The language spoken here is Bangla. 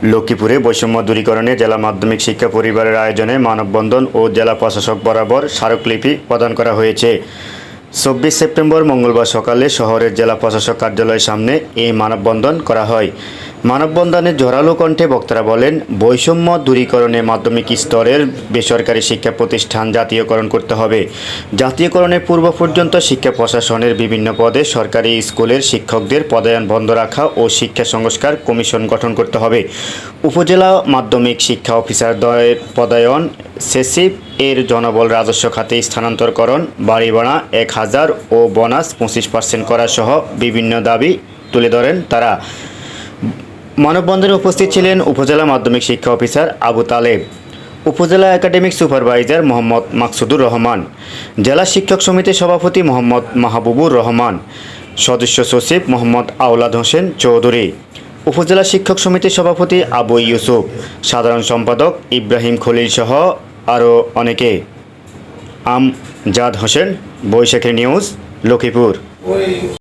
লক্ষ্মীপুরে বৈষম্য দূরীকরণে জেলা মাধ্যমিক শিক্ষা পরিবারের আয়োজনে মানববন্ধন ও জেলা প্রশাসক বরাবর স্মারকলিপি প্রদান করা হয়েছে। ২৪ সেপ্টেম্বর মঙ্গলবার সকালে শহরের জেলা প্রশাসক কার্যালয়ের সামনে এই মানববন্ধন করা হয়। মানববন্ধনে জোরালো কণ্ঠে বক্তারা বলেন, বৈষম্য দূরীকরণে মাধ্যমিক স্তরের বেসরকারি শিক্ষা প্রতিষ্ঠান জাতীয়করণ করতে হবে। জাতীয়করণের পূর্ব পর্যন্ত শিক্ষা প্রশাসনের বিভিন্ন পদে সরকারি স্কুলের শিক্ষকদের পদায়ন বন্ধ রাখা ও শিক্ষা সংস্কার কমিশন গঠন করতে হবে। উপজেলা মাধ্যমিক শিক্ষা অফিসারদ্বয়ের পদায়ন, সেসিপ এর জনবল রাজস্ব খাতে স্থানান্তরকরণ, বাড়ি ভাড়া ১,০০০ ও বোনাস ২৫% করা সহ বিভিন্ন দাবি তুলে ধরেন তারা। মানববন্ধনে উপস্থিত ছিলেন উপজেলা মাধ্যমিক শিক্ষা অফিসার আবু তালেব, উপজেলা একাডেমিক সুপারভাইজার মোহাম্মদ মাকসুদুর রহমান, জেলা শিক্ষক সমিতির সভাপতি মোহাম্মদ মাহবুবুর রহমান, সদস্য সচিব মোহাম্মদ আওলাদ হোসেন চৌধুরী, উপজেলা শিক্ষক সমিতির সভাপতি আবু ইউসুফ, সাধারণ সম্পাদক ইব্রাহিম খলিল সহ আরও অনেকে। আমজাদ হোসেন, বৈশাখী নিউজ, লক্ষ্মীপুর।